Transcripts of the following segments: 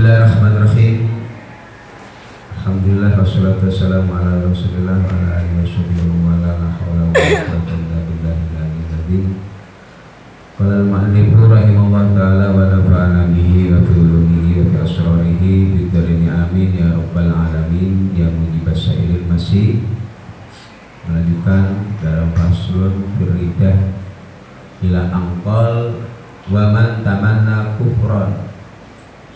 Bismillahirrahmanirrahim. Alhamdulillah wassalatu wassalamu ala Rasulillah wa ala alihi wasallam wa la haula wa la quwwata illa billah. Qala al-mu'allif rahimahullah ta'ala wa nafa'ana bihi wa bi ulumihi wa bi asrarihi bid darini amin ya rabbal alamin ya mujibas sa'ilil masih. Melanjutkan dalam faslun firridah ila angqal wa man tamanna kufran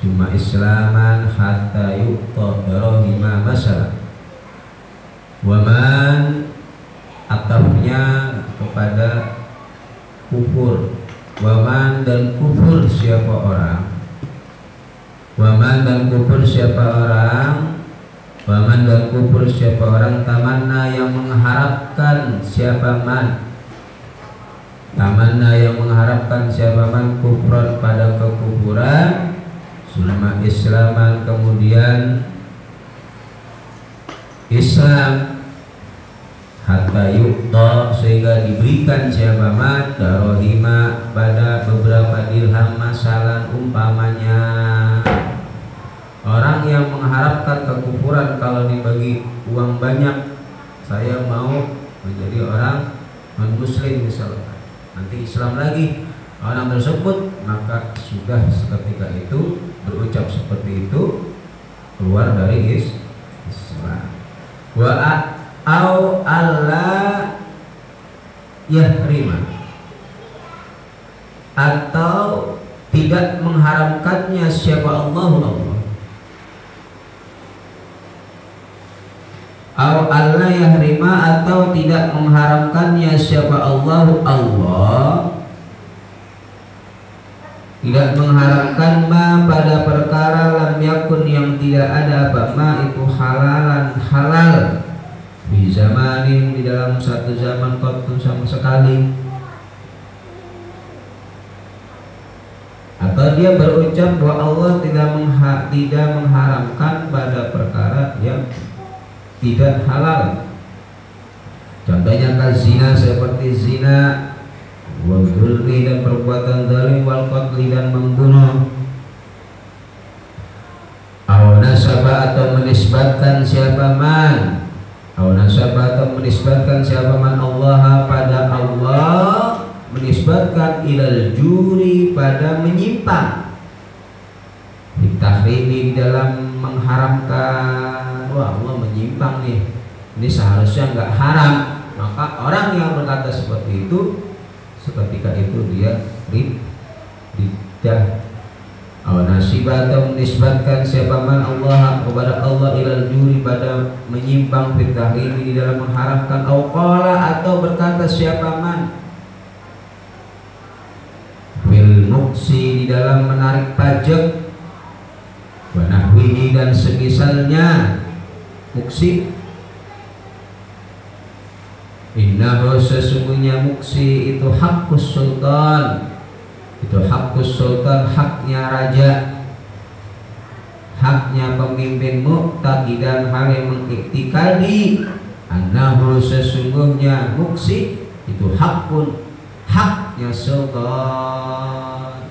cuma islaman hatta yuqta darahima masalah. Waman atafnya kepada kufur. Waman dan kufur siapa orang. Waman dan kufur siapa orang. Waman dan kufur siapa orang. Tamanna yang mengharapkan siapa man. Tamanna yang mengharapkan siapa man kufran pada kekufuran. Sulma islaman kemudian Islam hatta yukta sehingga diberikan siapa man darohima pada beberapa dirham masalan umpamanya. Orang yang mengharapkan kekufuran kalau dibagi uang banyak saya mau menjadi orang non muslim misalnya, nanti Islam lagi orang tersebut, maka sudah seketika itu berucap seperti itu keluar dari Islam. Wa au alla yahrima atau tidak mengharamkannya siapa Allah. Au alla yahrima atau tidak mengharamkannya siapa Allah. Tidak mengharamkan ma pada perkara lam yakun yang tidak ada apa ma itu halalan halal di zamanin di dalam satu zaman qatun sama sekali. Atau dia berucap bahwa Allah tidak mengharamkan pada perkara yang tidak halal. Contohnya zina seperti zina, wal zulmi dan perbuatan zalim, wal qatli dan membunuh. Aw nasaba atau menisbatkan siapa man. Aw nasaba atau menisbatkan siapa man Allah pada Allah, menisbatkan ilal juri pada menyimpang. Ditahrimi dalam mengharamkan. Wah, Allah menyimpang nih. Ini seharusnya enggak haram. Maka orang yang berkata seperti itu seketika itu dia riddah. Aw nasibah atau menisbatkan siapa man Allah kepada Allah ilal juri pada menyimpang fit tahrimi di dalam mengharamkan. Aw qala atau berkata siapa man fil muksi di dalam menarik pajak, wa nahwihi dan semisalnya muksi. Innahu sesungguhnya muksi itu hakkus sultan. Itu hakkus sultan, haknya raja, haknya pemimpin muqtaqidan hal yang mengiktikadi. Annahu sesungguhnya muksi itu hakun, haknya sultan.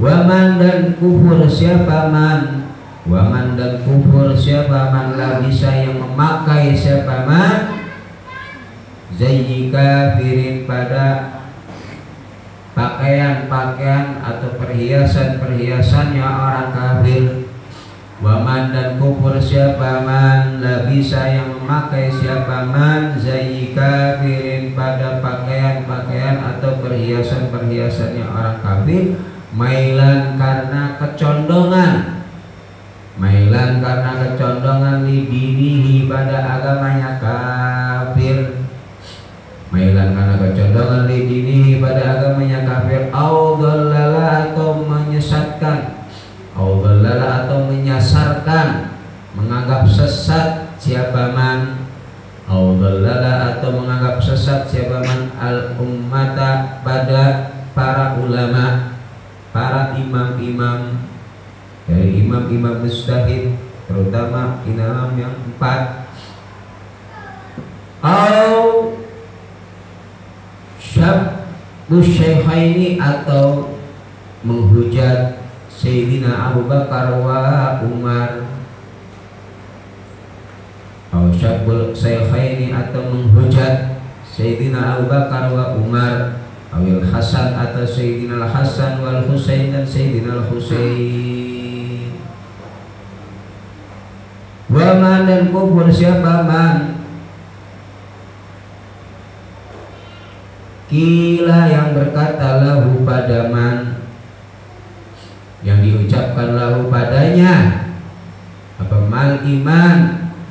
Waman dan kufur siapa man. Waman dan kufur siapa man la bisa yang memakai siapa man zayyi kafirin pada pakaian-pakaian atau perhiasan-perhiasannya orang kafir. Waman dan kufur siapa man la bisa yang memakai siapa man zayyi kafirin pada pakaian-pakaian atau perhiasan-perhiasannya orang kafir, mailan karena kecondongan. Mailan karena kecondongan li dinihi pada agamanya kafir. Mailan karena kecondongan li dinihi pada agamanya kafir. Au dhallala atau menyesatkan. Au dhallala atau menyasarkan, menganggap sesat siapa man. Au dhallala atau menganggap sesat siapa man al ummata pada para ulama, para imam-imam. Dari imam-imam mujtahid, terutama imam yang 4. Au syabbu syaikhaini atau menghujat Sayyidina Abu Bakar wa Umar, atau syabul Sayyidina atau menghujat Sayyidina Abu Bakar wa Umar, awil Hasan atau Sayyidina Al-Hasan wal Husain dan Sayyidina Al-Husain. Wa man dan kufur siapa man kila yang berkata lahu pada man, yang diucapkan lahu padanya apa mal iman,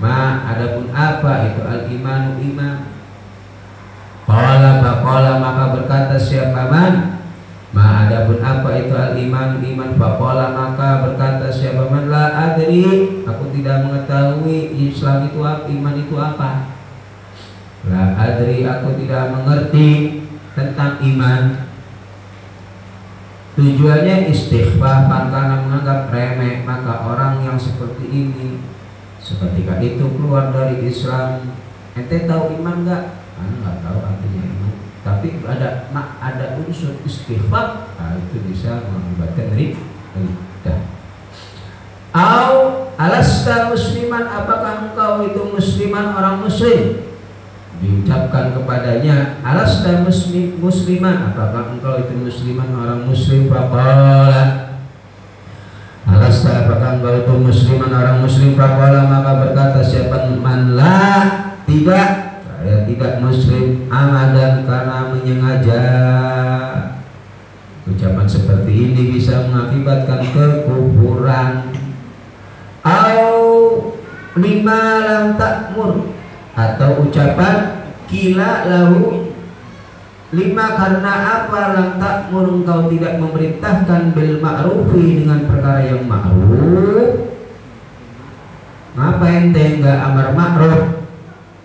ma adapun apa itu al imanu iman. Qala faqala maka berkata siapa man, ma adapun apa itu al iman iman. Faqala maka berkata siapa man, la adri aku tidak mengetahui Islam itu apa, iman itu apa. La adri aku tidak mengerti tentang iman. Tujuannya istighfar karena menganggap remeh, maka orang yang seperti ini seketika itu keluar dari Islam. Ente tahu iman enggak? Anda nggak tahu artinya iman, tapi ada unsur istighfar, nah, itu bisa mengakibatkan riddah. Au alasta musliman, apakah engkau itu musliman, orang muslim? Diucapkan kepadanya alasta musliman, apakah engkau itu musliman, orang muslim? Faqala alasta, apakah engkau itu musliman, orang muslim? Faqala maka berkata siapa man, la tidak, saya tidak muslim, amadan karena menyengaja. Ucapan seperti ini bisa mengakibatkan kekufuran. Au lima lam takmur, atau ucapan kila lahu lima karena apa lam takmur engkau tidak memerintahkan bil ma'rufi dengan perkara yang ma'ruf. Ngapa ente enggak amar ma'ruf?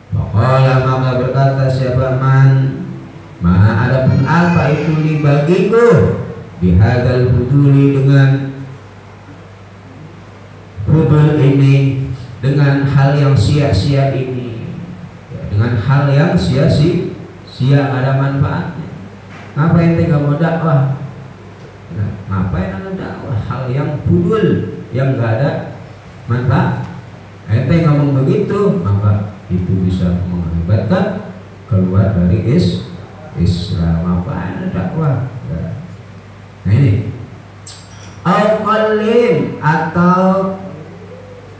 Faqala maka berkata siapa man, ma adapun apa itu li bagiku, bihadal fuduli dengan fudul ini, dengan hal yang sia-sia ini, ya, dengan hal yang sia-sia ada manfaatnya. Ngapain ente gak mau dakwah? Nah, ngapain anda dakwah hal yang fudul, yang gak ada manfaat? Ente ngomong begitu, maka itu bisa mengakibatkan keluar dari Islam. Apa dakwah? Ya. Nah ini al-qalim, atau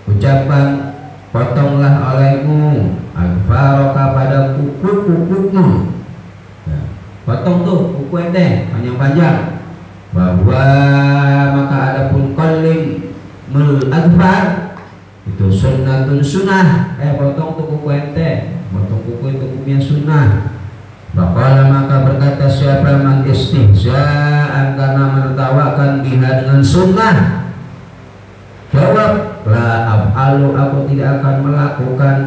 ucapan potonglah olehmu al-faroka pada kuku-kukumu, ya. Potong tuh kuku ente panjang-panjang. Bahwa maka adapun qalim mul adfar itu sunnatun sunnah, potong tuh kuku ente, potong kuku itu hukumnya sunnah. Faqala maka berkata siapa man istihza'an karena menertawakan biha dengan sunnah, jawab la af'alu aku tidak akan melakukan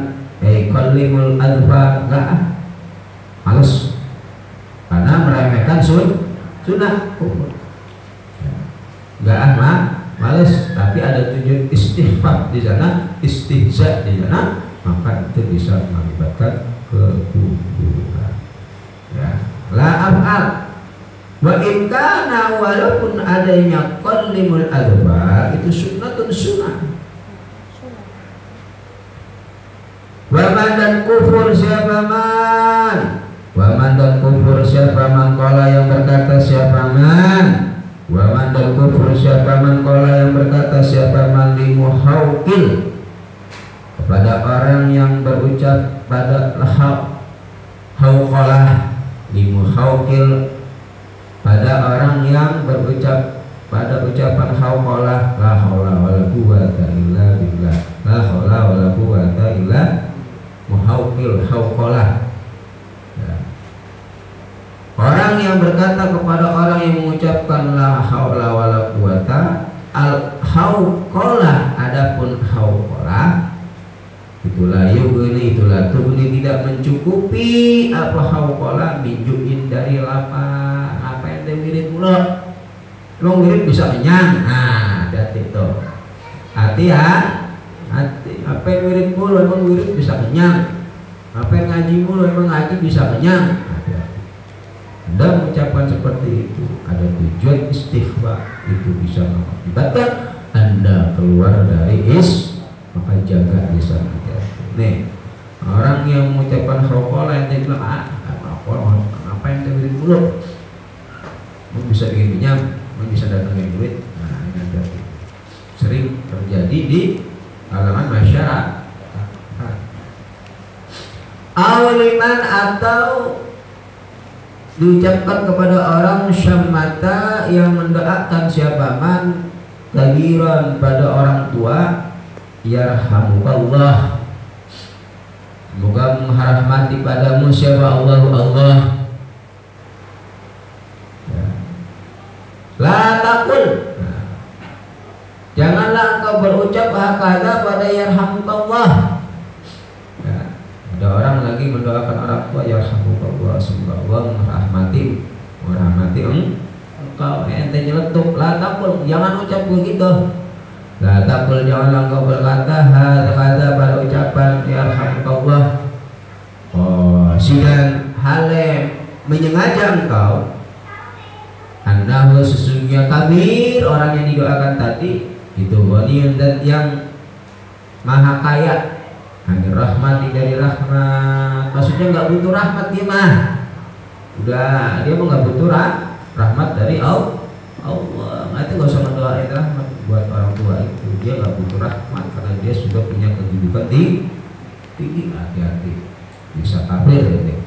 qalimul adfa, enggak, males karena meremehkan sunnah kufur, enggak males, tapi ada tujuan istighfar di sana, istihza di sana, maka itu bisa mengakibatkan kekufuran. Ya, la af'al wa in kana, walaupun adanya qalimul adbar itu sunnatun sunnah. Wa man dan kufur siapa man, wa man dan kufur siapa man, qala yang berkata siapa man, wa man dan kufur siapa man, qala yang berkata siapa man, limuhawqil kepada orang yang berucap pada hauqalah, limuhawqil pada orang yang berucap pada ucapan hauqalah, la haula wala quwwata illa billah, la haula wala quwwata illa muhawqil hauqalah, ya. Orang yang berkata kepada orang yang mengucapkan la haula wala quwata al hauqalah, adapun hauqalah itulah yugni, itulah tugni, tidak mencukupi apa hauqalah minjuin dari lapar. Apa yang dia wirid mulu, lo wirid bisa kenyang, nah hati itu, hati ya, hati. Apa yang wirid mulu emang wirid bisa kenyang, apa yang ngaji mulu emang ngaji bisa kenyang, hati-hati. Anda mengucapkan seperti itu ada tujuan istighfar, itu bisa mengakibatkan Anda keluar dari maka jaga lisan Anda. Nih, orang yang mengucapkan rokola yang dia bilang rokok apa yang dia beri mulut, bisa bikin minyak, bisa datangin duit. Nah, ini hati-hati. Sering terjadi di kalangan masyarakat. Auliman atau diucapkan kepada orang syamata yang mendoakan siapa man kabiran pada orang tua, yarhamukallah, semoga merahmati padamu siapa Allah. Ya. La takul, janganlah engkau berucap hakada pada yarhamukallah. Ya. Ada orang lagi mendoakan orang tua, yarhamukallah, semoga Allah merahmati engkau. Ente nyeletuk, la takul, jangan ucap begitu. La takul, janganlah engkau berkata hakada pada ucapan yarhamukallah. Sidang hale menyengaja engkau, annahu sesungguhnya kabir, orang yang didoakan tadi itu ghaniyun dan yang maha kaya, anir rahmati dari rahmat. Maksudnya nggak butuh rahmat dia mah, udah dia mah nggak butuh rahmat dari Allah. Nggak, itu nggak usah mendoain rahmat buat orang tua itu, dia nggak butuh rahmat karena dia sudah punya kedudukan tinggi. Hati-hati, bisa kafir ya.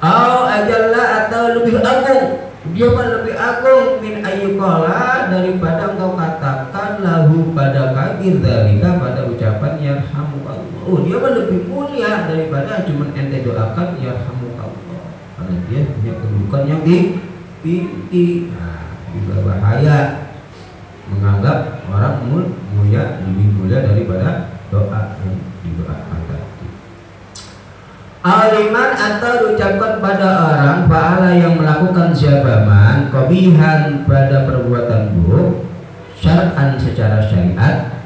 Ajalla atau lebih agung, dia mah lebih agung min ayyuqala daripada engkau katakan lahu pada kafir dalika pada ucapan yarhamukallah. Dia mah lebih mulia daripada cuma ente doakan yarhamukallah, karena dia punya kedudukan yang tinggi. Nah, juga bahaya menganggap orang mulia lebih mulia daripada doa yang didoakan tadi. Aliman atau diucapkan pada orang fa'ala yang melakukan siapa man qabihan pada perbuatan buruk syar'an secara syariat,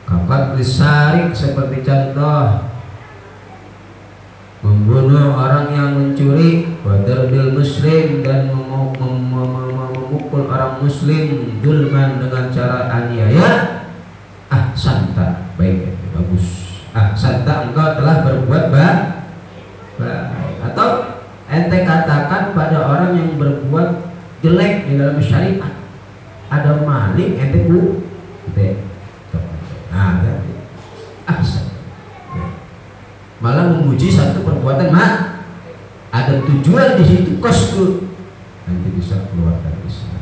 kapat disarik seperti contoh membunuh orang yang mencuri, wadarbil muslim dan memukul orang muslim dulman dengan cara aniaya, santa, baik, bagus. Santa, engkau telah berbuat baik. Atau ente katakan pada orang yang berbuat jelek di dalam syariat, ada maling, ente bu, malah memuji satu perbuatan ada tujuan di situ, kosku nanti bisa keluar dari Islam.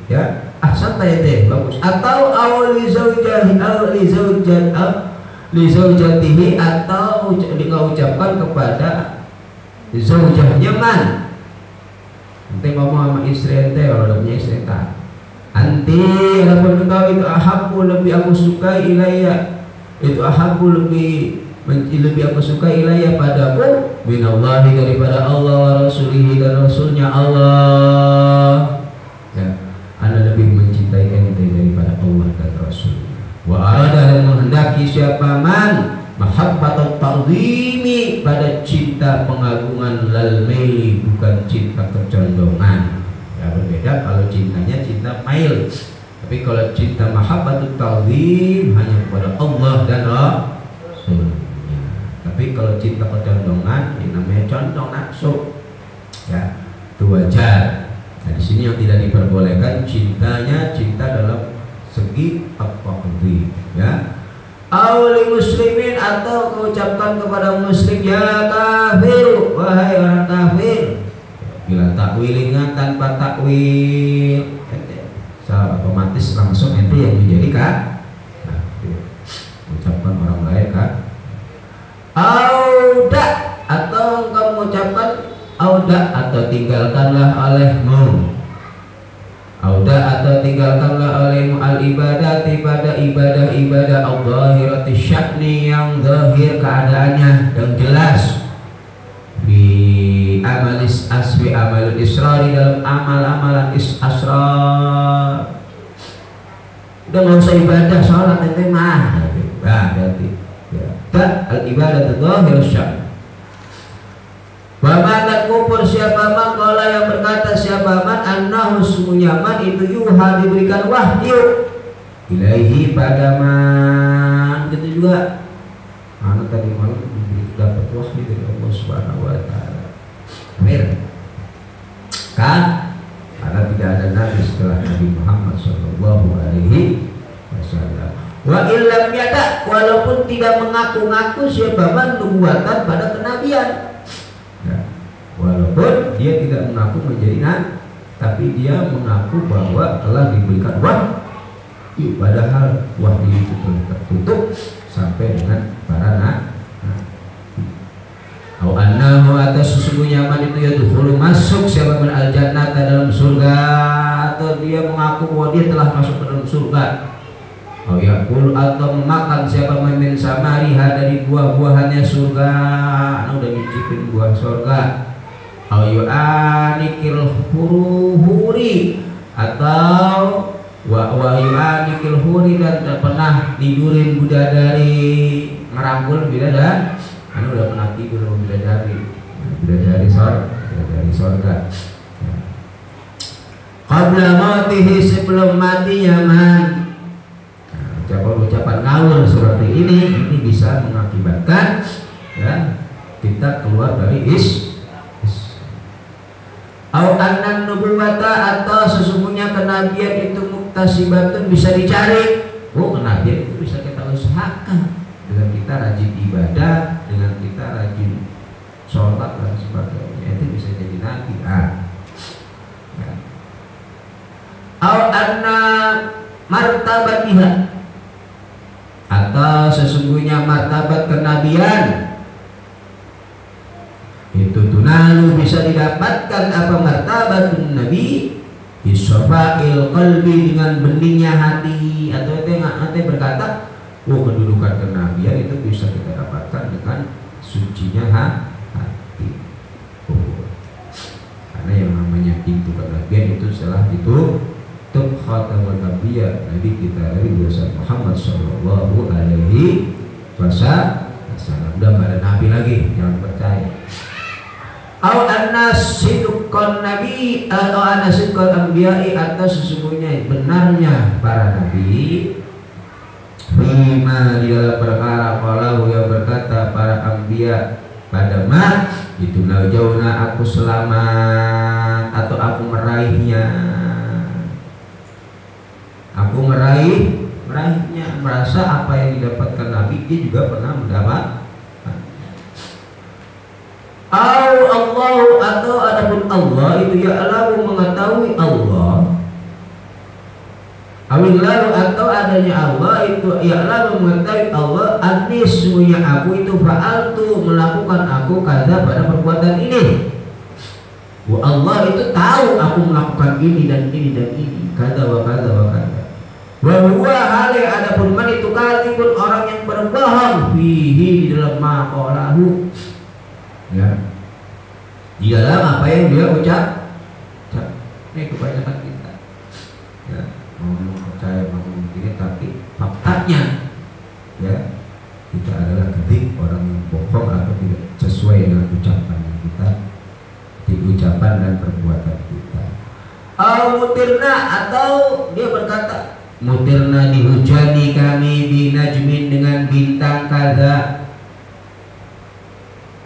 Ya, santa ya deh, bagus. Atau awli zaujatihi atau diucapkan kepada zaujahnya man. Nanti ngomong sama istri ente, kalau udah punya istri tak, anti adapun engkau itu ahabbu lebih aku suka ilayya, itu ahabbu lebih aku suka ilayya padaku minallahi daripada Allah wa rasulihi dan rasulnya Allah. Ya, Anda lebih mencintai ente daripada Allah dan rasulnya. Wa arada dan menghendaki siapa man mahabbatut ta'zimi pada cinta pengagungan lal maili bukan cinta kecondongan. Ya, berbeda kalau cintanya cinta mail, tapi kalau cinta mahabbatut ta'zim hanya kepada Allah dan Rasulnya. Tapi kalau cinta kecondongan ini namanya condong nafsu. Ya, itu wajar. Nah, di sini yang tidak diperbolehkan cintanya cinta dalam segi at-taqdi, ya. Auli muslimin atau mengucapkan kepada muslim ya kafir, wahai orang kafir. Bila takwilingan tanpa takwil, secara otomatis langsung ente yang menjadi kafir. Ucapkan orang lain kan. Auda atau engkau mengucapkan auda atau tinggalkanlah olehmu. Auda atau tinggalkanlah olehmu al ibadati pada ibadah al-zahirati syakni yang zahir keadaannya yang jelas, bi amalis asbi amalul israri dalam amal-amalan asrar. Udah nggak usah ibadah sholat nanti mah, berarti ya. Dan al ibadah zahir syakni. Wa ma siapa man qala yang berkata siapa man annahu sungguhnya man itu yuha diberikan wahyu ilaihi pada man. Gitu juga anak tadi malam dapat wahyu dari Allah Subhanahu wa taala. Amin. Kan karena tidak ada nabi setelah Nabi Muhammad sallallahu alaihi wasallam. Wa illam yada, walaupun tidak mengaku-ngaku siapa man nubuatan pada kenabian. Ya. Walaupun dia tidak mengaku menjadi nabi, tapi dia mengaku bahwa telah diberikan wahyu, padahal wahyu itu telah tertutup sampai dengan para nabi. Au annahu atas sesungguhnya man itu yadkhulu masuk siapa man al jannata dalam surga, atau dia mengaku bahwa dia telah masuk ke dalam surga. Au yaqul atau memakan siapa man min samariha dari buah-buahannya surga, udah mencicipin buah surga. Au yu'anikil huri atau wa yu'anikil huri dan tak pernah tidurin bidadari, merangkul bidadari. Udah pernah tidur sama bidadari sorga. Qabla mautihi, sebelum matinya man. Ucapan ngawur seperti ini bisa mengakibatkan ya kita keluar dari Au annan nubuwata, atau sesungguhnya kenabian itu muktasibatun, bisa dicari. Oh, kenabian itu bisa kita usahakan dengan kita rajin ibadah, dengan kita rajin sholat dan sebagainya, itu bisa jadi nabi. Ya. Au anna martabatiha, atau sesungguhnya martabat kenabian itu tunalu, bisa didapatkan apa martabatun nabi bisofa'il qalbi, dengan beningnya hati. Atau itu berkata, kedudukan kenabian itu bisa kita dapatkan dengan sucinya hati. Karena yang namanya pintu kenabian itu setelah itu khatamun nabiyya, Nabi kita Nabi Muhammad sallallahu alaihi wasallam. Udah gak ada nabi lagi, jangan percaya. Au annasidqan nabi atau annasidqal anbiya'i, atau sesungguhnya benarnya para nabi bima di dalam perkara kalau yang berkata para anbiya pada ma itu najauna, aku selamat atau aku meraihnya. Aku meraihnya, merasa apa yang didapatkan Nabi dia juga pernah mendapat. Allah, atau adapun Allah itu ya'lamu, mengetahui Allah. Awillahi, atau adanya Allah itu ya'lamu, mengetahui Allah. Anis, sungguhnya aku itu fa'altu, melakukan aku kada pada perbuatan ini. Allah itu tahu aku melakukan ini dan ini dan ini, kada wa kada wa kada. Wa huwa hale, adapun man itu katibun, orang yang berbohong fihi, di dalam maqalahu, ya, di dalam apa yang dia ucap. Ini kebanyakan kita ya mau percaya mau ini, tapi faktanya ya kita adalah ketik orang yang bohong atau tidak sesuai dengan ucapan kita, di ucapan dan perbuatan kita. Mutirna, atau dia berkata mutirna, dihujani kami binajmin, dengan bintang kada,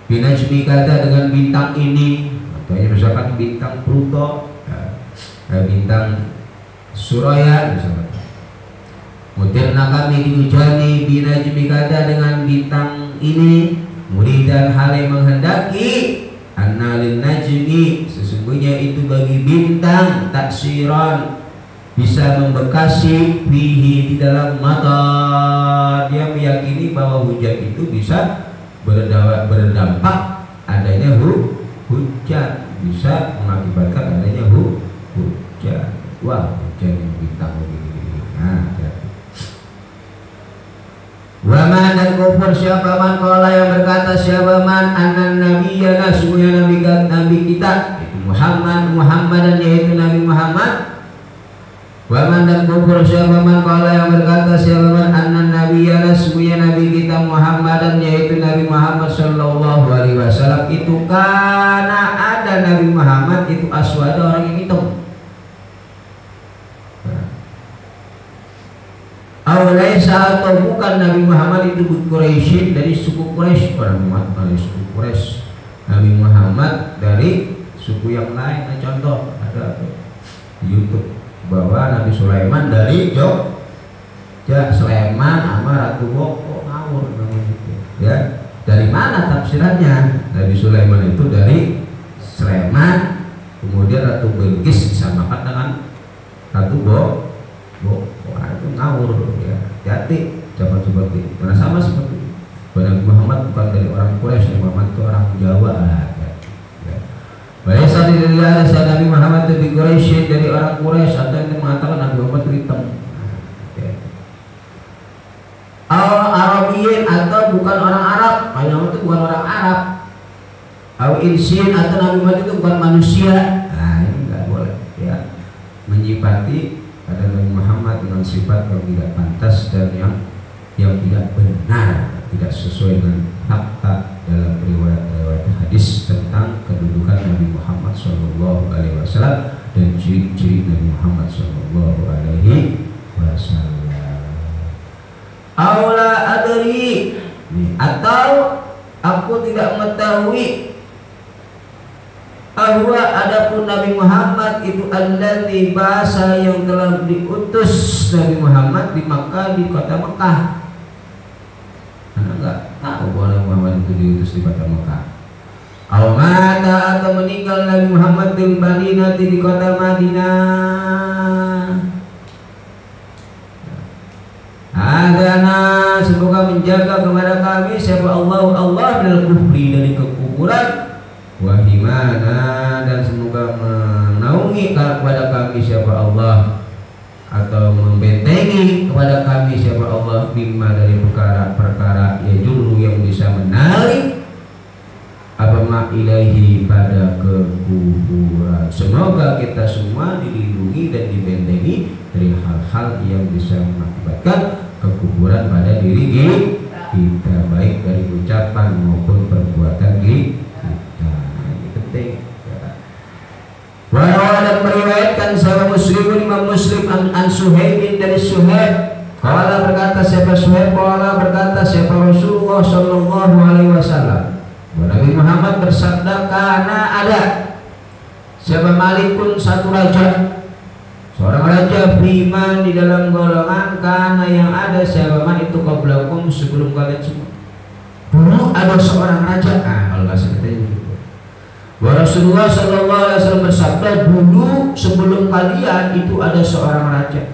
binajmi kada, dengan bintang ini. Contohnya misalkan bintang Pluto, bintang Suraya misalkan. Mutirna kami dihujani binajmi kada, dengan bintang ini. Muridan hale menghendaki, annalin najmi, sesungguhnya itu bagi bintang taksiran, bisa membekasi fihi, di dalam mata. Dia meyakini bahwa hujan itu bisa berdampak adanya hujan, bisa mengakibatkan adanya hujan. Wah, hujan yang bintang begini. Waman, dan kufur siapa man qala yang berkata siapa man anan nabiyyana, sungguhnya nabi kita itu Muhammad, Muhammadan, yaitu Nabi Muhammad Waman dan kufur siapa man qala yang berkata siapa man anna nabiyana sesungguhnya nabi kita Muhammadan yaitu Nabi Muhammad sallallahu alaihi wasallam itu karena ada Nabi Muhammad itu aswada orang yang hitam. Awalaisa atau bukan Nabi Muhammad itu Quraisy dari suku Quraisy, orang Muhammad dari suku Quraisy. Nabi Muhammad dari suku yang lain. Nah, contoh ada di YouTube bahwa Nabi Sulaiman dari Jogja, Sulaiman sama Ratu Boko, ngawur gitu. Ya, dari mana tafsirannya? Nabi Sulaiman itu dari Sleman, kemudian Ratu Bilqis disamakan dengan Ratu Boko. Itu ngawur ya. Hati jangan seperti itu. Karena sama seperti itu. Nabi Muhammad bukan dari orang Quraisy, Nabi Muhammad itu orang Jawa lah. Baik saat dilihat Nabi Muhammad itu di Quraisy dari orang Quraisy atau yang mengatakan Nabi Muhammad itu hitam. Arabiyin atau bukan orang Arab, Nabi Muhammad itu bukan orang Arab. Insin atau Nabi Muhammad itu bukan manusia. Nah ini nggak boleh ya, menyifati pada Nabi Muhammad dengan sifat yang tidak pantas dan yang tidak benar, tidak sesuai dengan fakta dalam riwayat hadis tentang kedudukan Nabi Muhammad Shallallahu Alaihi Wasallam dan ciri-ciri Nabi Muhammad Shallallahu Alaihi Wasallam. Aula adri, atau aku tidak mengetahui bahwa adapun Nabi Muhammad itu alladzi bahasa yang telah diutus Nabi Muhammad di Makkah, di kota Mekah. Karena enggak tahu bahwa Nabi Muhammad itu diutus di kota Mekah. Mata atau meninggal Nabi Muhammad di Madinah, di kota Madinah. Adana semoga menjaga kepada kami siapa Allah dari kufri, dari kekufuran. Wahimana dan semoga menaungi kepada kami siapa Allah atau membentengi kepada kami siapa Allah bima dari perkara-perkara ya juru yang bisa menarik apa ma ilahi pada kekufuran. Semoga kita semua dilindungi dan dibentengi dari hal-hal yang bisa mengakibatkan kekufuran pada diri kita, baik dari ucapan maupun perbuatan kita. Warawa dan meriwayatkan sahabat Muslim Imam Muslim an Suhaib dari Suhaib qala berkata siapa Suhaib qala berkata siapa Rasulullah sallallahu alaihi wasallam Nabi Muhammad bersabda karena ada siapa malikun satu raja, seorang raja beriman di dalam golongan karena yang ada siapa man itu qablakum sebelum kalian semua. Dulu ada seorang raja, kalau bahasa kita itu Rasulullah sallallahu alaihi wasallam bersabda dulu sebelum kalian itu ada seorang raja.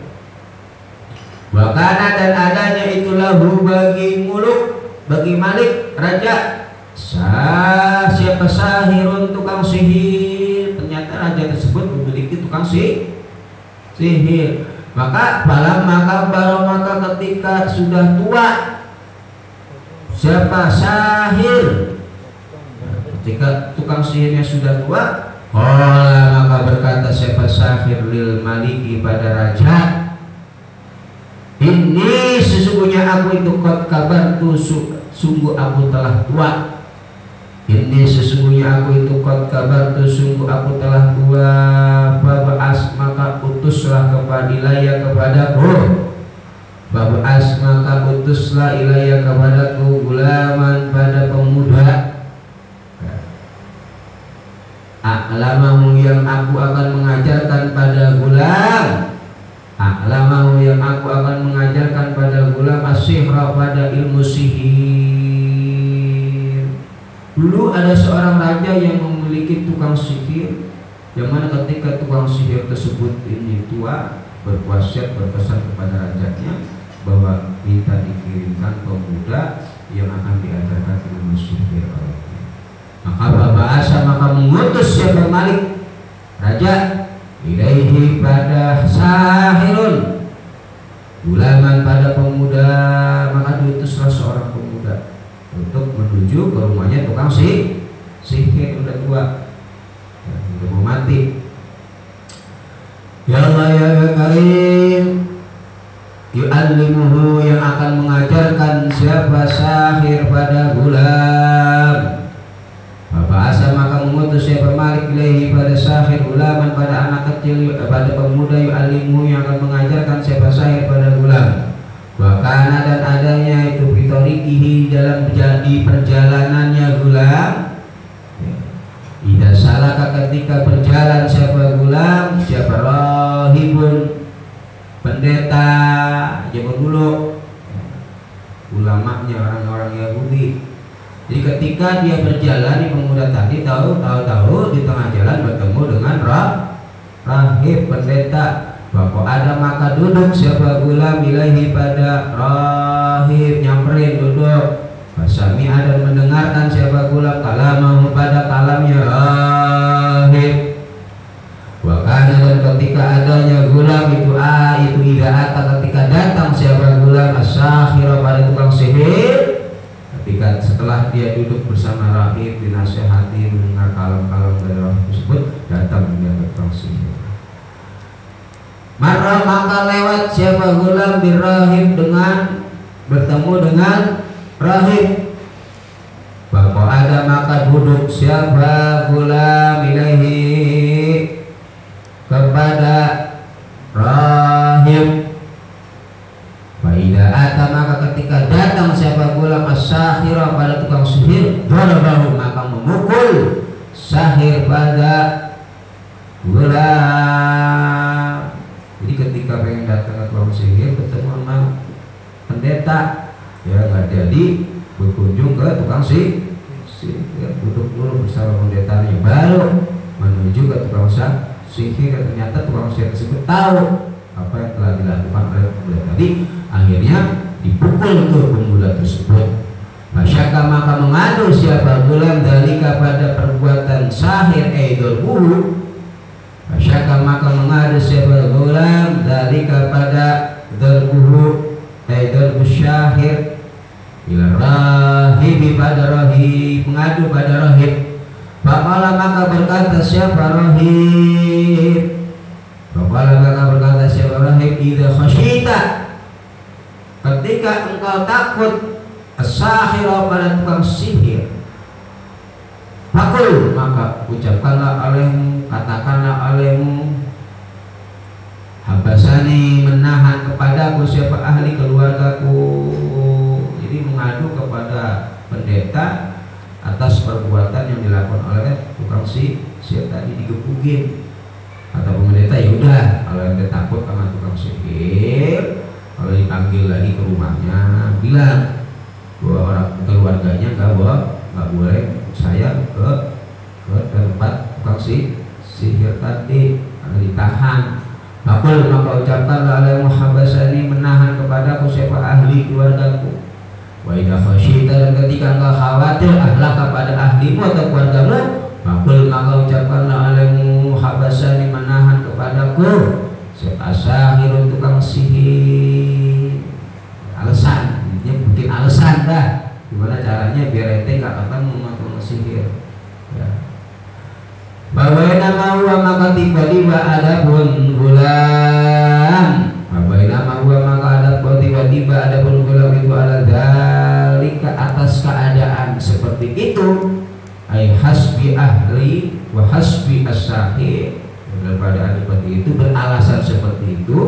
Wakana dan adanya itulah bagi muluk, bagi malik raja. Siapa sahirun tukang sihir. Ternyata raja tersebut memiliki tukang sihir. Maka ketika sudah tua siapa sahir, ketika tukang sihirnya sudah tua, maka berkata siapa sahir lil maliki pada raja, ini sesungguhnya aku itu kot kabar tu sungguh aku telah tua. Ini sesungguhnya aku itu kot kabar tu sungguh aku telah tua. Babas maka utuslah kepada ilaya kepadaku. Babas maka utuslah ilaya kepadaku gulaman pada pemuda. A'lamahu yang aku akan mengajarkan pada gulam. A'lamahu yang aku akan mengajarkan pada gulam as-sihra pada ilmu sihir. Dulu ada seorang raja yang memiliki tukang sihir, yang mana ketika tukang sihir tersebut ini tua, berwasiat berpesan kepada rajanya bahwa minta dikirimkan pemuda yang akan diajarkan ilmu sihir olehnya. Maka babasa maka mengutus siapa malik raja ilaihi pada sahirun gulaman pada pemuda, maka diutuslah seorang pemuda untuk menuju ke rumahnya tukang sihir udah tua, udah mau mati. Ya Allah ya Karim, yu'allimuhu yang akan mengajarkan siapa sahir pada gulam. Bapak asa maka mengutus siapa Malik ilaihi pada sahir gulaman pada anak kecil pada pemuda yu'allimuhu yang akan mengajarkan siapa sahir pada gulam. Wakana dan adanya itu fitorikihi dalam jadi perjalanannya gulam. Ida salaka ketika berjalan siapa gulam, siapa rahibun pendeta, zaman dulu ulamanya orang-orang Yahudi. Jadi ketika dia berjalan di pemuda tadi tahu di tengah jalan bertemu dengan rahib pendeta. Bapak ada maka duduk siapa gulam ilahi pada rahib, nyamperin duduk. Pasami ada mendengarkan siapa gulam kalamahu pada kalamnya rahib. Wakana dan ketika adanya gulam itu ida ketika datang siapa gulam asakhira pada tukang sihir. Ketika setelah dia duduk bersama rahib dinasihati mendengar kalam-kalam dari rahib tersebut, datang dia ke tukang sihir. Marah maka lewat siapa gulam birahib dengan bertemu dengan rahib. Bapak ada maka duduk siapa gulam ilaihi kepada rahib. Faida ata maka ketika datang siapa gulam as-sakhira pada tukang sihir, darabahu maka memukul sahir pada gulam. Jadi ketika pengen datang ke tukang sihir ketemu sama pendeta, ya nggak jadi berkunjung ke tukang sihir, ya, duduk dulu bersama pendetanya baru menuju ke tukang sihir. Ternyata tukang sihir tersebut tahu apa yang telah dilakukan oleh pemuda tadi. Akhirnya dipukul tuh pemuda tersebut. Masyaka maka mengadu siapa gulam dalika pada perbuatan sahir eidul buhu. Masyaka maka mengadu siapa gulam dalika pada darbuhu eidul syahir ila rahibi pada rahib, mengadu pada rahib. Faqala maka berkata siapa rahib, faqala maka berkata siapa rahib, idza khasyita ketika engkau takut as-sahira pada tukang sihir, fakul maka ucapkanlah olehmu, katakanlah olehmu, habasani menahan kepadaku siapa ahli keluargaku. Jadi mengadu kepada pendeta atas perbuatan yang dilakukan oleh tukang sihir tadi, digebukin. Kata pendeta, ya udah kalau ente takut sama tukang sihir, kalau dipanggil lagi ke rumahnya bilang bahwa orang keluarganya nggak boleh saya ke tempat tukang sihir tadi, karena ditahan. Fakul maka ucapkanlah oleh muhabasani menahan kepadaku siapa ahli keluargaku. Wa idza khasyita dan ketika engkau khawatir ahlak kepada ahlimu atau keluargamu, fakul maka ucapkanlah oleh muhabasani menahan kepadaku siapa sahir tukang sihir. Alasan, dia bikin alasan dah. Gimana caranya biar ente nggak ketemu sama tukang sihir. Ya. Bawaina huwa maka tiba-tiba ada pun gulam. Bawaina huwa maka ada pun tiba-tiba ada pun gulam itu ala dalika atas keadaan seperti itu. Ai hasbi ahli wa hasbi as-sahih. Dalam keadaan seperti itu, beralasan seperti itu,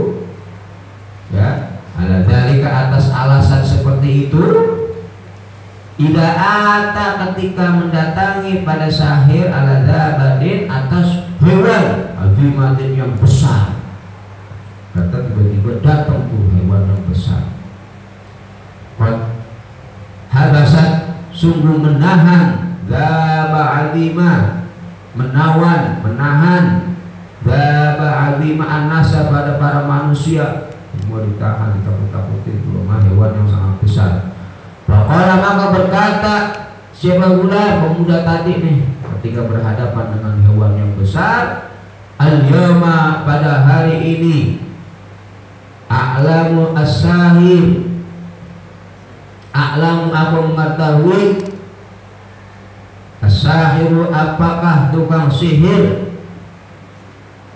ya, ala dalika atas alasan seperti itu. Ida ata ketika mendatangi pada sahir ala dabadin atas hewan azimatin yang besar. Kata tiba-tiba datang tuh hewan yang besar. Habasat sungguh menahan daba azimah, menahan daba azimah an-nasa pada para manusia. Semua ditahan, ditakut-takutin itu mah hewan yang sangat besar. Faqala maka berkata siapa pemuda tadi nih ketika berhadapan dengan hewan yang besar, al-yawma pada hari ini a'lamu as-sahir, a'lamu aku mengetahui as-sahiru apakah tukang sihir,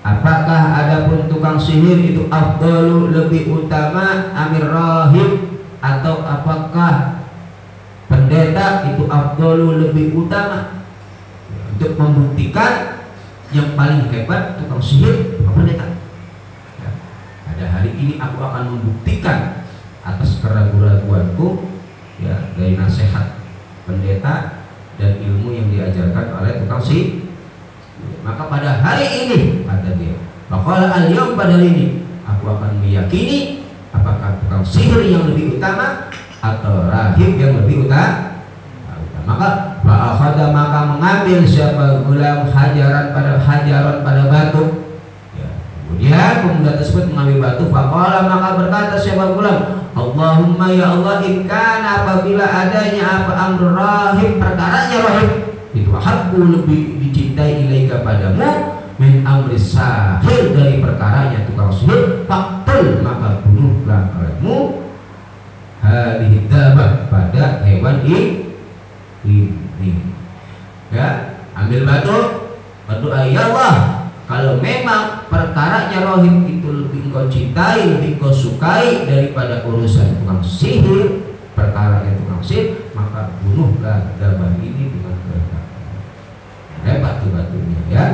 Apakah adapun tukang sihir itu afdalu lebih utama amir rahib, atau apakah pendeta itu afdalu lebih utama? Untuk membuktikan yang paling hebat tukang sihir tukang pendeta. Ya, pada hari ini aku akan membuktikan atas keraguan-raguanku, ya, dari nasihat pendeta dan ilmu yang diajarkan oleh tukang sihir. Maka pada hari ini, kata dia, maka al-yawm, pada hari ini aku akan meyakini apakah tukang sihir yang lebih utama atau rahib yang lebih utama. Maka fa'akhadha, maka mengambil siapa gulam hajaran pada batu. Ya, kemudian pemuda tersebut mengambil batu. Faqala, maka berkata siapa gulam, Allahumma ya Allah, in kana, apabila adanya apa amr rahib, perkaranya rahib itu habbu, lebih dicintai ilaika padamu, min amri sahir, dari perkaranya tukang sihir, faqtul, maka bunuhlah olehmu hadhihi dabah, pada hewan ini. Ya, ambil batu, berdoa, ya Allah, kalau memang perkaranya rohim itu lebih engkau cintai, lebih engkau sukai daripada urusan tukang sihir, perkaranya tukang sihir, maka bunuhlah dabah ini dengan kehendak. Hebat tuh batunya, ya.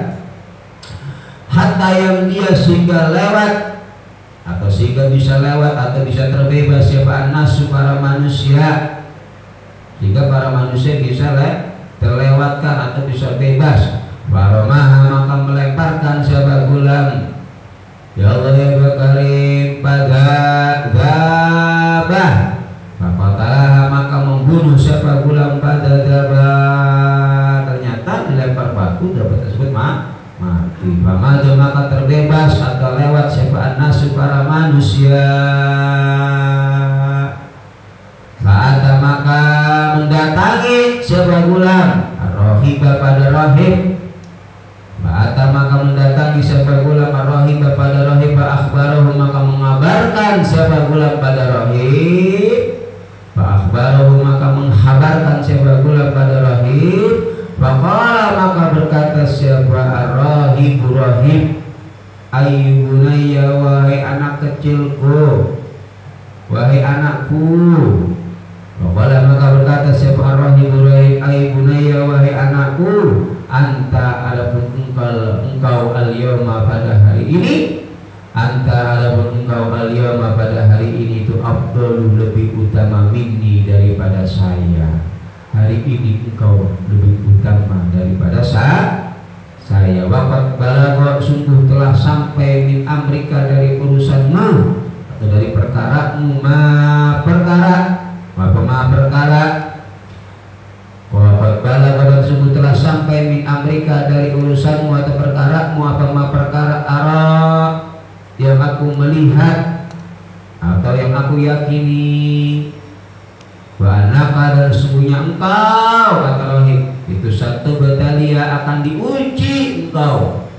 Hatta yang dia sehingga lewat, atau sehingga bisa lewat atau bisa terbebas siapa nasu, para manusia, sehingga para manusia bisa terlewatkan atau bisa bebas. Faromaha, maka melemparkan siapa gulam, ya Allah ya Karim, pada dabah. Faqatalah, maka membunuh siapa gulam pada dabah. Ternyata dilempar batu, dabah tersebut mati. Famadu, maka terbebas atau lewat siapa nasu, para manusia. Fa'ata, maka mendatangi siapa gulam ar-rahibah pada rahib. Fa'ata, maka mendatangi siapa gulam ar-rahibah pada rahib. Fa'akhbarahu, maka mengabarkan siapa gulam pada rahib. Fa'akhbarahu, maka menghabarkan siapa gulam pada rahib. Faqala, maka berkata siapa ar-rahib, rahib, ayyubunayya, wahai anak kecilku, wahai anakku. Faqala, maka berkata siapa ar-rahib, rahib, ayyubunayya, wahai anakku, anta, adapun engkau al-yawma, pada hari ini, anta, adapun engkau al-yawma, pada hari ini itu afdalu, lebih utama, minni, daripada saya. Hari ini engkau lebih utama daripada saya. Waqad balagha, sungguh telah sampai min amrika, dari urusanmu atau dari perkaramu, ma perkara. Waqad balagha, dan sungguh telah sampai min amrika, dari urusanmu atau perkaramu, apa ma perkara, ara, yang aku melihat atau yang aku yakini. Wa anaka, dan sesungguhnya engkau, kata rohib, itu satu batalia, akan diuji engkau.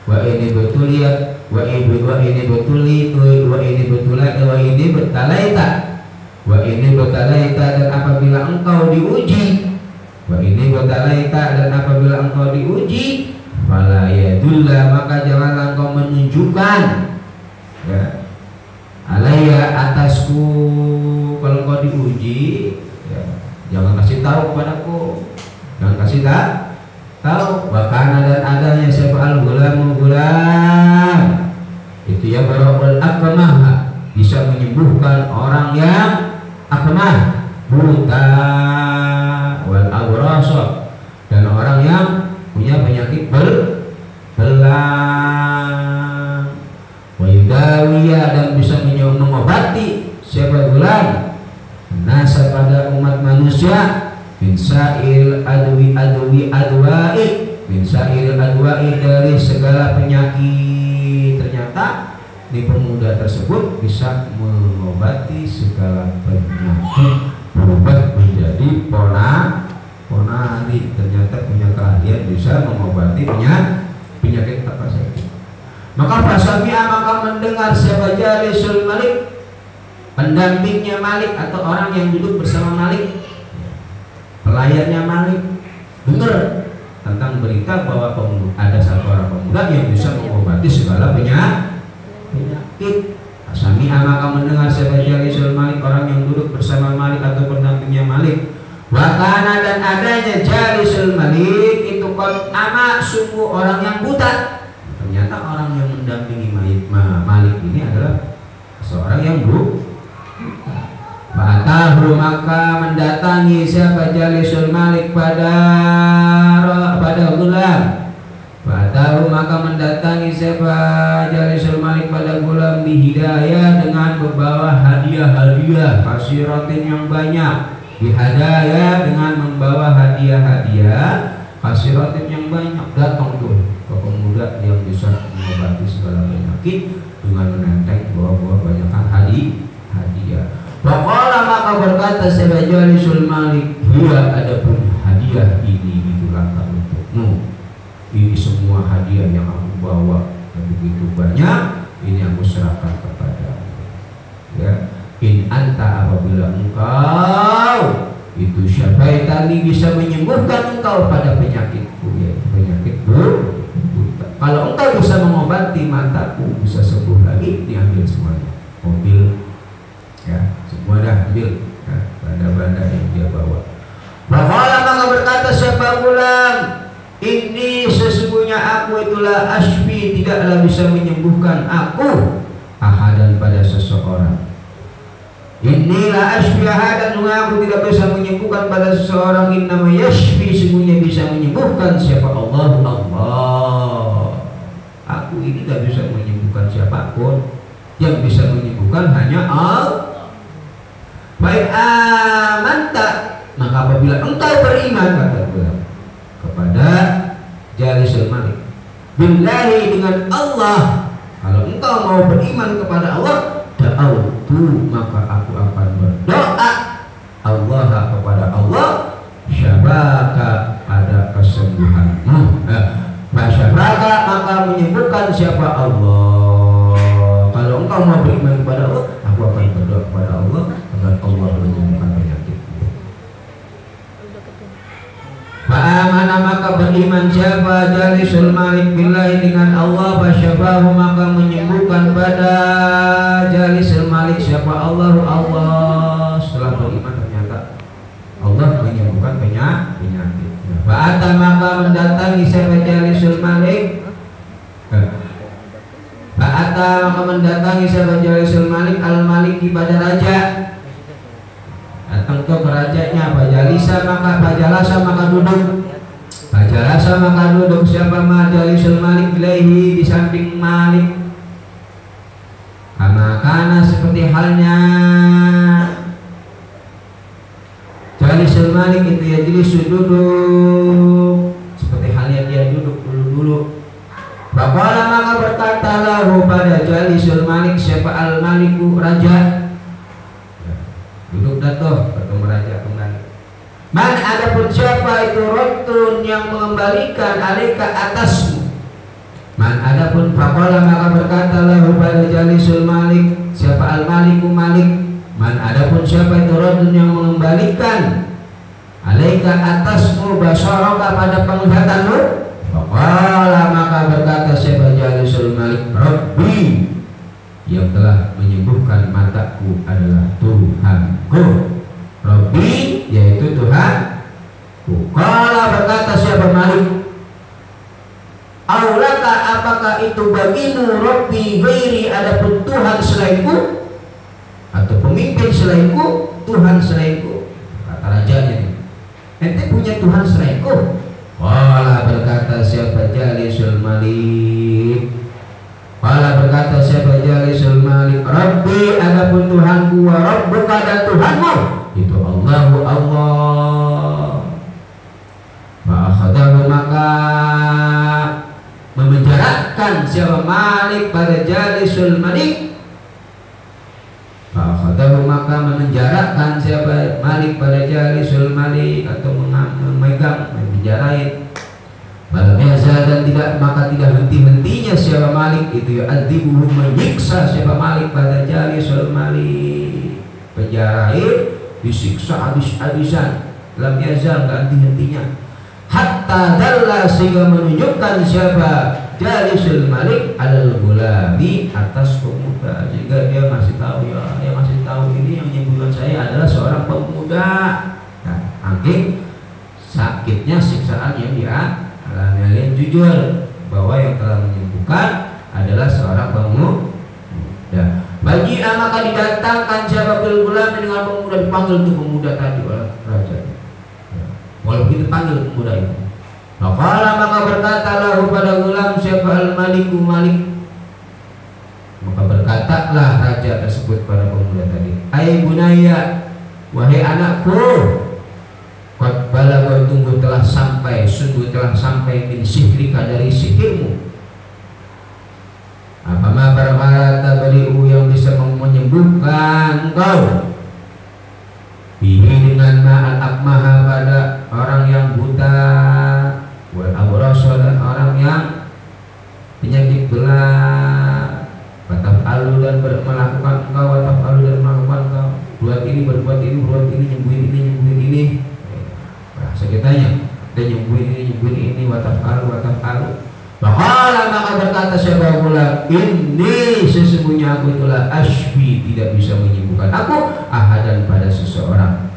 Wa ini betuliat, wa ini betuli, wa ini betulat, wa ini betalaita, wa ini betalaita, dan apabila engkau diuji, wa ini betalaita, dan apabila engkau diuji, fala yadulla, maka janganlah engkau menunjukkan, ya, alaiya, atasku. Kalau kau diuji, ya, jangan kasih tahu kepadaku, jangan kasih tahu. Bahkan dan adanya siapa al-gulam, itu ya barokul akmah, bisa menyembuhkan orang yang akmah, buta, wal abrasah, dan orang yang punya penyakit belang, wa yudawiya, dan bisa mengobati siapa gulam nasa, pada umat manusia, min sa'il adwi min sa'il adwa'i, dari segala penyakit. Ternyata di pemuda tersebut bisa mengobati segala penyakit, berubah menjadi ponari. Ternyata punya keahlian bisa mengobati penyakit apa saja. Maka fasami'a, maka mendengar siapa jalisul malik, pendampingnya Malik atau orang yang duduk bersama Malik, pelayannya Malik, dengar tentang berita bahwa ada satu orang pemuda yang bisa mengobati segala penyakit. Sami'a maka mendengar siapa Jalisul Malik, orang yang duduk bersama Malik atau pendampingnya Malik. Wa kana dan adanya Jalisul Malik itu kon ama sungguh orang yang buta. Ternyata orang yang mendampingi Malik ini adalah seorang yang buta. Fatahu maka mendatangi siapa Jalisul Malik pada gulam. Fatahu maka mendatangi siapa Jalisul Malik pada gulam bihidayah dengan membawa hadiah-hadiah kasiratin yang banyak. Bihadayah dengan membawa hadiah-hadiah kasiratin yang banyak. Datang tuh ke pemuda yang bisa mengobati segala penyakit dengan menenteng bawa banyakkan hadiah. Faqala maka berkata siapa Jalisul Malik, "Hiya adapun hadiah ini itulah untukmu. Ini semua hadiah yang aku bawa dan begitu banyak, ini aku serahkan kepadamu. Ya, in anta apabila engkau itu syafaitani bisa menyembuhkan engkau pada penyakitku, yaitu penyakit buta. Kalau engkau bisa mengobati mataku bisa sembuh lagi, diambil semuanya. Mobil, ya, semua dah ambil. Ya, benda-benda yang dia bawa. Faqala maka berkata siapa gulam, ini sesungguhnya aku itulah asfi, tidaklah bisa menyembuhkan aku ahadan pada seseorang. Inilah asfi ahadan, aku tidak bisa menyembuhkan pada seseorang. Innama yashfi, sesungguhnya bisa menyembuhkan siapa Allah. Aku ini tidak bisa menyembuhkan siapapun, yang bisa menyembuhkan hanya Allah. Baik amanta, maka apabila engkau beriman, kata Allah kepada Jalisul Malik, billahi dengan Allah, kalau engkau mau beriman kepada Allah, da'autu maka aku akan berdoa Allah kepada Allah, syabaka pada kesembuhanmu, syabaka maka menyembuhkan siapa Allah. Kalau engkau mau beriman kepada Allah, aku akan berdoa kepada Allah agar Allah menyembuhkan penyakitmu. Fa'amana maka beriman siapa Jalisul Malik billahi dengan Allah, fasyabahu maka menyembuhkan pada Jalisul Malik siapa Allah. Setelah beriman ternyata Allah menyembuhkan penyakit. Fa'ata maka mendatangi siapa Jalisul Malik. Fa'ata maka mendatangi siapa Jalisul Malik al-Maliki pada raja. Datang ke kerajanya, Fajalisa maka duduk. Fajalasa maka duduk siapa Jalisul Malik ilaihi di samping Malik. Karena seperti halnya Jalisul Malik itu ya, jadi duduk seperti halnya dia duduk dulu. Faqala maka berkata lahu pada Jalisul Malik siapa al-Maliku raja. Duduk datuh bertemu raja kembali. Man adapun siapa itu rotun yang mengembalikan alaika atasmu. Man adapun faqala maka berkata lahu pada Jalisul Malik siapa al-Maliku Malik. Man adapun siapa itu rotun yang mengembalikan alaika atasmu basaraka pada penglihatanmu. Faqala maka berkata siapa Jalisul Malik, Rabbi, yang telah menyembuhkan mataku adalah Tuhanku. Rabbi yaitu Tuhanku. Qala berkata siapa Malik, aulaka apakah itu bagimu Rabbi ghairi adapun Tuhan selainku, atau pemimpin selainku, Tuhan selainku. Kata rajanya nih, ente punya Tuhan selainku? Qala berkata siapa Jalisul Malik, Qala berkata siapa Jalisul Malik, Rabbi adapun Tuhanku, wa Rabbuka dan Tuhanmu itu Allahu Allah. Fa'akhadahu maka memenjarakan siapa Malik pada Jalisul Malik. Fa'akhadahu maka memenjarakan siapa Malik pada Jalisul Malik, atau memegang, memenjarain. Malam yazal dan maka tidak henti-hentinya siapa Malik itu ya adzibuhu menyiksa siapa Malik pada Jalisul Malik. Penjarain, disiksa habis-habisan. Lam yazal, gak henti-hentinya. hatta dalla sehingga menunjukkan siapa jalisul malik alal gulami atas pemuda, sehingga dia masih tahu ini yang menyembuhkan saya adalah seorang pemuda. Nah, hakim sakitnya siksaan yang dia alami. Jujur bahwa yang telah menyembuhkan adalah seorang pemuda. Bagi maka didatangkan siapa bil gulam dengan pemuda, dipanggil itu pemuda tadi oleh raja. Walaupun dipanggil pemuda itu. Maka berkatalah pada gulam siapa al-maliku malik. Maka berkatalah raja tersebut pada pemuda tadi, "Ai bunaya, wahai anakku, qad balagha, sungguh telah sampai min sihrika, dari sihirmu. Apama perkara tabari'u, yang bisa menyembuhkan engkau, bihi dengan ma'al akmaha, pada orang yang buta, wal awrasa, dan orang yang penyakit belah, wataf'alu, dan melakukan engkau, wataf'alu, dan melakukan engkau, berbuat ini, nyembuhin ini. Bahasa kitanya, dan nyembuhin ini, wataf'alu. Maka berkata siapa pula, ini sesungguhnya aku itulah ashbi, tidak bisa menyembuhkan aku ahadan, pada seseorang.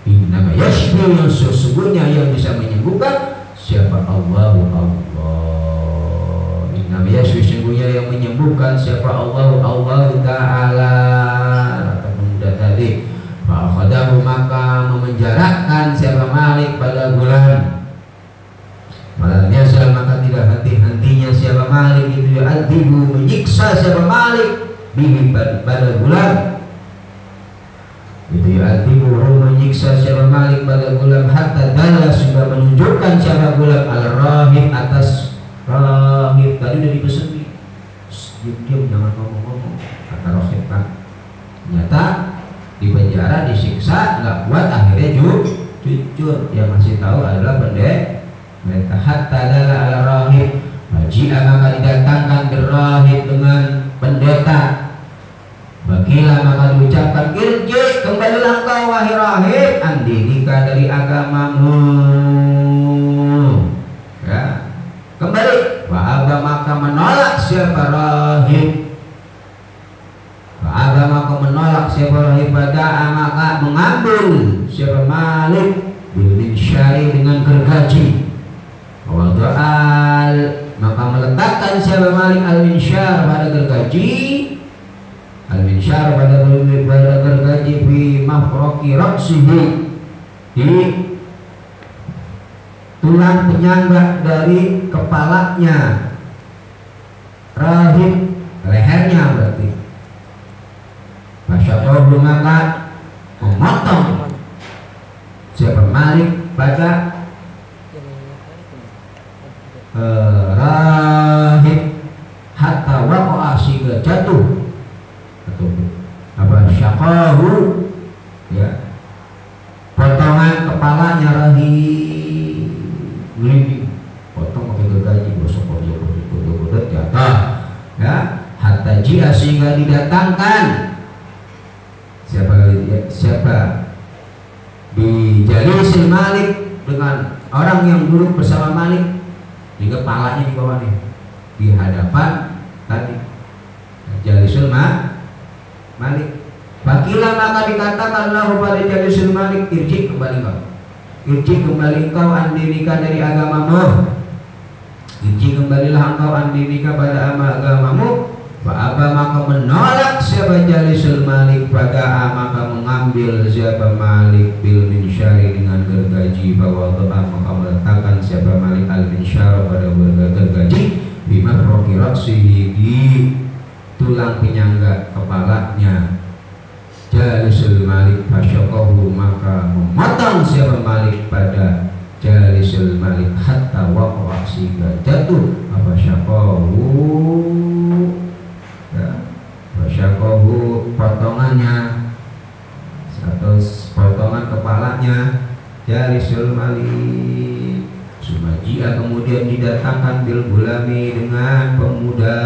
Innama yashbi, yang sesungguhnya yang bisa menyembuhkan siapa Allah. Innama yashbi, sesungguhnya yang menyembuhkan siapa Allah Ta'ala. Kata pemuda tadi, fa'akhadahu, maka memenjarakan siapa Malik pada gulam. Malam biasa, maka tidak henti-hentinya siapa Malik itu yu'adzibu, menyiksa siapa Malik bihi, pada gulam. Itu yu'adzibu, menyiksa siapa Malik pada gulam, hatta dalla, sudah menunjukkan siapa gulam al-rahib, atas rahib. Tadi udah dipesan nih, diam jangan ngomong-ngomong, kata rahib kan. Ternyata di penjara disiksa nggak kuat, akhirnya jujur. Yang masih tahu adalah pendek. Mereka hatta dalla ala rahib, waji'a, maka didatangkan berrahib dengan pendeta. Bagilah, maka diucapkan, irji, kembalilah kau wahai rahib, andinika, dari agamamu. Ya, kembali. Wa'aba, maka menolak siapa rahib. Wa'aba, maka menolak siapa rahib. Bada'a, maka mengambil siapa Malik bil minsyari, dengan gergaji. Wada'al, maka meletakkan siapa Malik al-minsyar, pada gergaji. Al-minsyar, pada gergaji, fi mafroki raksihi, di tulang penyangga dari kepalanya rahib, lehernya berarti. Masyaallah, maka memotong siapa Malik pada rahib, hatta waqa'a, sehingga jatuh, atau apa, syaqahu, ya, potongan kepalanya rahib, gelinding, potong pakai gergaji, gosok jatuh, ya, hatta ji'a, sehingga didatangkan siapa bijalisil Malik, dengan orang yang duduk bersama Malik, hingga palanya di bawah nih, di hadapan tadi jalisul Malik. Bagilah, maka dikatakanlah pada jalisul Malik, irji, kembali engkau andinika, dari agamamu. Irji, kembalilah engkau andinika, pada agamamu. Fa'aba, maka menolak siapa jalisul Malik, pada maka mengambil siapa Malik bil minsyari, dengan gergaji. Fawadha'a, maka meletakkan siapa Malik al-minsyar, pada gergaji, bima roki raksihi, di tulang penyangga kepalanya. Jalisul Malik fasyaqahu, maka memotong siapa Malik pada jalisul Malik, hatta waqa'a, sehingga jatuh, apa syaqahu, ya, wasyakohu, potongannya atau potongan kepalanya jalisul Malik. Sumajia, kemudian didatangkan bil gulami, dengan pemuda.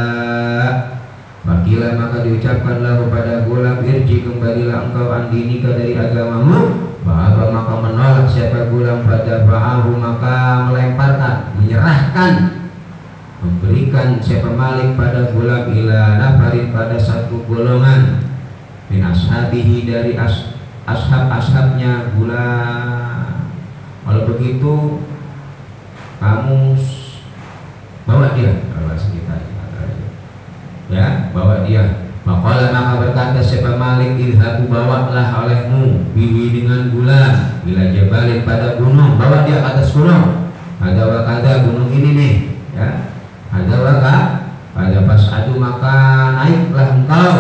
Bagilah, maka diucapkanlah kepada gulam, irji, kembalilah engkau andinika, dari agamamu. Bahwa maka menolak siapa gulam pada fa'ahu maka melemparkan, menyerahkan, memberikan siapa Malik pada gulam ila nafarin pada satu golongan min ashabihi dari ashab-ashabnya gulam. Kalau begitu kamu bawa dia, kalau kita ya, bawa dia. Maqala maka berkata siapa Malik, idhabu bawalah olehmu bihi dengan gulam bila jabalin pada gunung, bawa dia ke atas gunung. Ada wakada gunung ini nih, ya. Ada waka pada pasadu maka naiklah engkau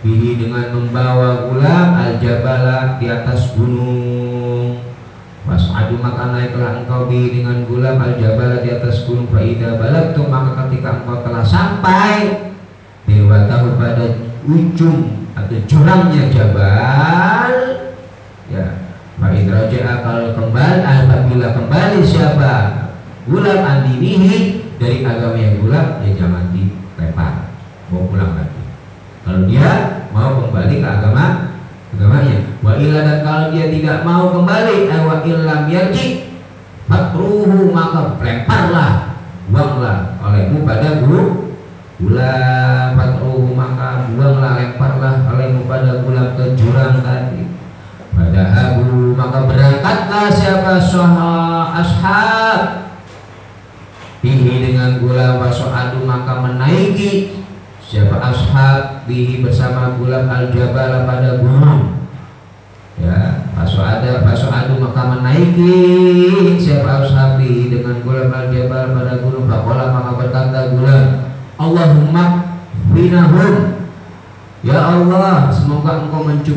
bihi dengan membawa gulam al jabala di atas gunung. Pasadu maka naiklah engkau bihi dengan gulam al jabala di atas gunung. Faida balagtu maka ketika engkau telah sampai dewatahu pada ujung atau jurangnya jabal, ya, fa'idraja'a kalau kembali, apabila kembali siapa gulam andinihi dari agama yang gulam, ya jangan dilempar, bawa pulang lagi. Kalau dia mau kembali ke agamanya, wa illa dan kalau dia tidak mau kembali, wa illam yarji fatruhu maka lemparlah, buanglah olehmu pada gulam fatruhu maka buanglah, lemparlah olehmu pada gulam ke jurang tadi. Fadahabu maka berangkatlah siapa ashab bihi dengan gulam, waso'adu maka menaiki siapa ashab bihi bersama gulam al jabal pada gunung, ya. Waso'adu maka menaiki siapa ashab bihi dengan gulam al jabal pada gunung. Faqala maka berkata gulam, Allahumma binahum, ya Allah semoga engkau mencukupkan